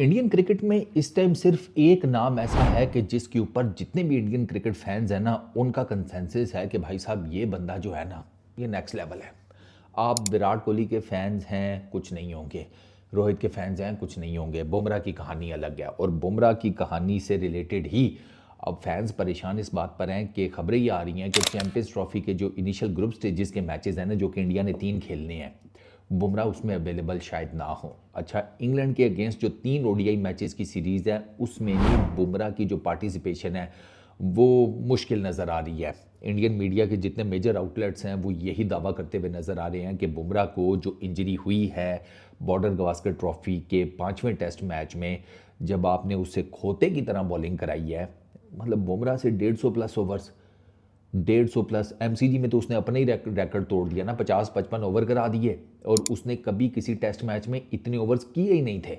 Indian cricket में इस time सिर्फ एक नाम ऐसा है कि जिसके ऊपर जितने भी इंडियन क्रिकेट फैंस हैं ना, उनका कंसेंसस है कि भाई साहब ये बंदा जो है ना, ये नेक्स्ट लेवल है। आप विराट कोहली के फैंस हैं, कुछ नहीं होंगे। रोहित के फैंस हैं, कुछ नहीं होंगे। बुमराह की कहानी अलग है, और बुमराह की कहानी से रिलेटेड ही अब फैंस परेशान इस बात पर हैं कि खबरें ये आ रही हैं कि चैंपियंस ट्रॉफी के जो इनिशियल ग्रुप स्टेजेस के मैचेस हैं ना, जो कि इंडिया ने 3 खेलने हैं, बुमराह उसमें अवेलेबल शायद ना हो। अच्छा, इंग्लैंड के अगेंस्ट जो 3 ओडीआई मैचेस की सीरीज़ है, उसमें भी बुमराह की जो पार्टिसिपेशन है वो मुश्किल नज़र आ रही है। इंडियन मीडिया के जितने मेजर आउटलेट्स हैं वो यही दावा करते हुए नज़र आ रहे हैं कि बुमराह को जो इंजरी हुई है बॉर्डर गवास्कर ट्रॉफी के 5वें टेस्ट मैच में, जब आपने उससे खोते की तरह बॉलिंग कराई है, मतलब बुमराह से 150 प्लस ओवर्स, 150 प्लस एमसीजी में तो उसने अपना ही रिकॉर्ड तोड़ दिया ना, 50-55 ओवर करा दिए, और उसने कभी किसी टेस्ट मैच में इतने ओवर्स किए ही नहीं थे।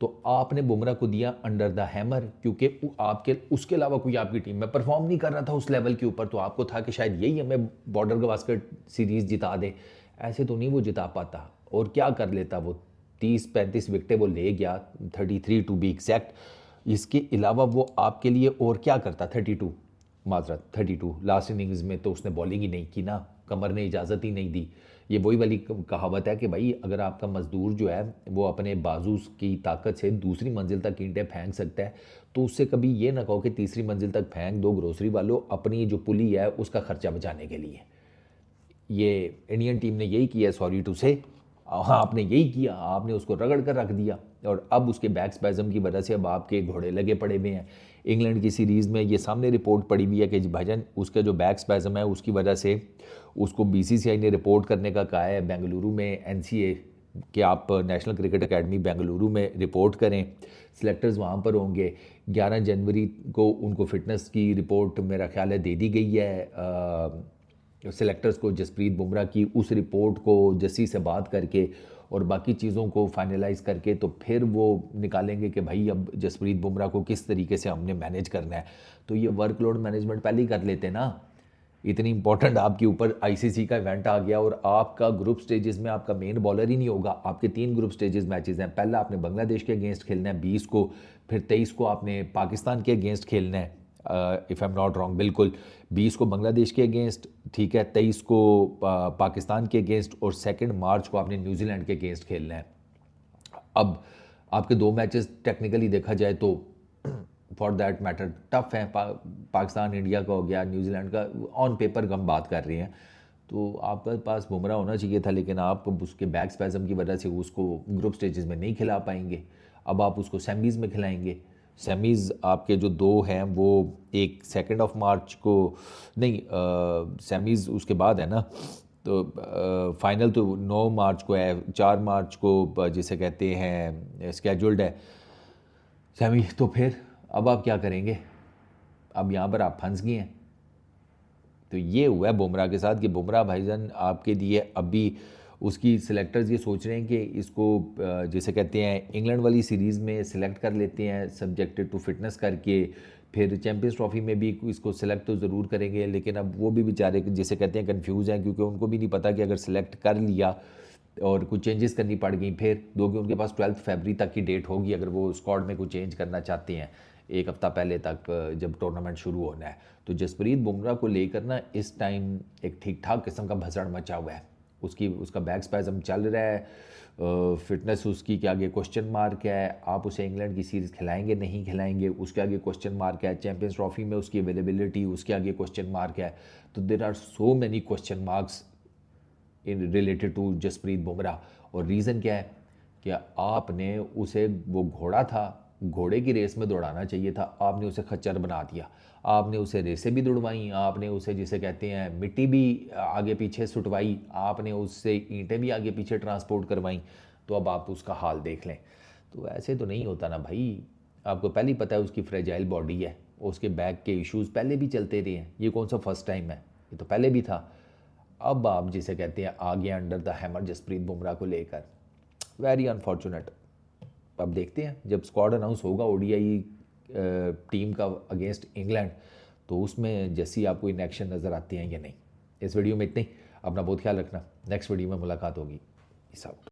तो आपने बुमराह को दिया अंडर द हैमर, क्योंकि आपके उसके अलावा कोई आपकी टीम में परफॉर्म नहीं कर रहा था उस लेवल के ऊपर। तो आपको था कि शायद यही हमें बॉर्डर गवास्कर सीरीज़ जिता दे। ऐसे तो नहीं वो जिता पाता। और क्या कर लेता वो, 30-35 विकेटें वो ले गया, 33 टू बी एग्जैक्ट। इसके अलावा वो आपके लिए और क्या करता? 32, माजरत 32 लास्ट इनिंग्स में तो उसने बॉलिंग ही नहीं की ना, कमर ने इजाज़त ही नहीं दी। ये वही वाली कहावत है कि भाई अगर आपका मज़दूर जो है वो अपने बाजू की ताकत से दूसरी मंजिल तक ईंटें फेंक सकता है, तो उससे कभी ये ना कहो कि तीसरी मंजिल तक फेंक दो ग्रोसरी वालों, अपनी जो पुली है उसका खर्चा बचाने के लिए। ये इंडियन टीम ने यही किया, सॉरी टू से। हाँ, आपने यही किया, आपने उसको रगड़ कर रख दिया, और अब उसके बैक स्पैज़म की वजह से अब आपके घोड़े लगे पड़े हुए हैं। इंग्लैंड की सीरीज़ में ये सामने रिपोर्ट पड़ी हुई है कि भाईजान उसका जो बैक स्पैज़म है उसकी वजह से उसको बीसीसीआई ने रिपोर्ट करने का कहा है बेंगलुरु में, एनसीए कि आप नेशनल क्रिकेट एकेडमी बेंगलुरु में रिपोर्ट करें। सिलेक्टर्स वहाँ पर होंगे। 11 जनवरी को उनको फ़िटनेस की रिपोर्ट मेरा ख्याल है दे दी गई है सिलेक्टर्स को, जसप्रीत बुमराह की। उस रिपोर्ट को जस्सी से बात करके और बाकी चीज़ों को फाइनलाइज करके तो फिर वो निकालेंगे कि भाई अब जसप्रीत बुमराह को किस तरीके से हमने मैनेज करना है। तो ये वर्कलोड मैनेजमेंट पहले ही कर लेते ना। इतनी इंपॉर्टेंट आपके ऊपर आईसीसी का इवेंट आ गया, और आपका ग्रुप स्टेजेस में आपका मेन बॉलर ही नहीं होगा। आपके 3 ग्रुप स्टेजेस मैचेस हैं। पहला आपने बांग्लादेश के अगेंस्ट खेलना है 20 को, फिर 23 को आपने पाकिस्तान के अगेंस्ट खेलना है, if I am not wrong, बिल्कुल। 20 को बांग्लादेश के अगेंस्ट, ठीक है, 23 को पाकिस्तान के अगेंस्ट, और 2 मार्च को आपने न्यूजीलैंड के अगेंस्ट खेलना है। अब आपके 2 मैचेस टेक्निकली देखा जाए तो फॉर दैट मैटर टफ है। पाकिस्तान इंडिया का हो गया, न्यूजीलैंड का ऑन पेपर हम बात कर रहे हैं। तो आपके पास बुमराह होना चाहिए था, लेकिन आप उसके बैक स्पैज़म की वजह से उसको ग्रुप स्टेजेस में नहीं खिला पाएंगे। अब आप उसको सेमीज़ में खिलाएंगे। सेमीज़ आपके जो 2 हैं वो एक 2 मार्च को, नहीं, सेमीज़ उसके बाद है ना, तो फाइनल तो 9 मार्च को है, 4 मार्च को जिसे कहते हैं स्केड्यूल्ड है सेमी। तो फिर अब आप क्या करेंगे? अब यहाँ पर आप फंस गए हैं। तो ये हुआ है बुमराह के साथ कि बुमराह भाईजान आपके लिए अभी उसकी सिलेक्टर्स ये सोच रहे हैं कि इसको जैसे कहते हैं इंग्लैंड वाली सीरीज़ में सिलेक्ट कर लेते हैं सब्जेक्टेड टू फिटनेस करके, फिर चैंपियंस ट्रॉफी में भी इसको सिलेक्ट तो ज़रूर करेंगे। लेकिन अब वो भी बेचारे जिसे कहते हैं कन्फ्यूज़ हैं, क्योंकि उनको भी नहीं पता कि अगर सिलेक्ट कर लिया और कुछ चेंजेस करनी पड़ गई फिर, क्योंकि उनके पास 12 फरवरी तक की डेट होगी अगर वो स्क्वाड में कुछ चेंज करना चाहते हैं, एक हफ्ता पहले तक जब टूर्नामेंट शुरू होना है। तो जसप्रीत बुमराह को लेकर ना इस टाइम एक ठीक ठाक किस्म का भसड़ मचा हुआ है। उसका बैक स्पैज़म चल रहा है, फिटनेस उसकी के आगे क्वेश्चन मार्क है। आप उसे इंग्लैंड की सीरीज़ खिलाएंगे नहीं खिलाएंगे, उसके आगे क्वेश्चन मार्क है। चैंपियंस ट्रॉफी में उसकी अवेलेबिलिटी, उसके आगे क्वेश्चन मार्क है। तो there are so many question marks in related to Jasprit Bumrah. और रीज़न क्या है कि आपने उसे, वो घोड़ा था, घोड़े की रेस में दौड़ाना चाहिए था, आपने उसे खच्चर बना दिया। आपने उसे रेसें भी दौड़वाई, आपने उसे जिसे कहते हैं मिट्टी भी आगे पीछे सुटवाई, आपने उससे ईंटें भी आगे पीछे ट्रांसपोर्ट करवाई। तो अब आप उसका हाल देख लें। तो ऐसे तो नहीं होता ना भाई। आपको पहले ही पता है उसकी फ्रेजाइल बॉडी है, उसके बैक के इश्यूज़ पहले भी चलते रहे हैं, ये कौन सा फर्स्ट टाइम है, ये तो पहले भी था। अब आप जिसे कहते हैं आ गया under the hammer Jasprit Bumrah को लेकर, वेरी अनफॉर्चुनेट। अब देखते हैं जब स्क्वाड अनाउंस होगा ओडीआई टीम का अगेंस्ट इंग्लैंड, तो उसमें जैसी आपको इन एक्शन नज़र आते हैं या नहीं। इस वीडियो में इतनी। अपना बहुत ख्याल रखना, नेक्स्ट वीडियो में मुलाकात होगी। इस आउट।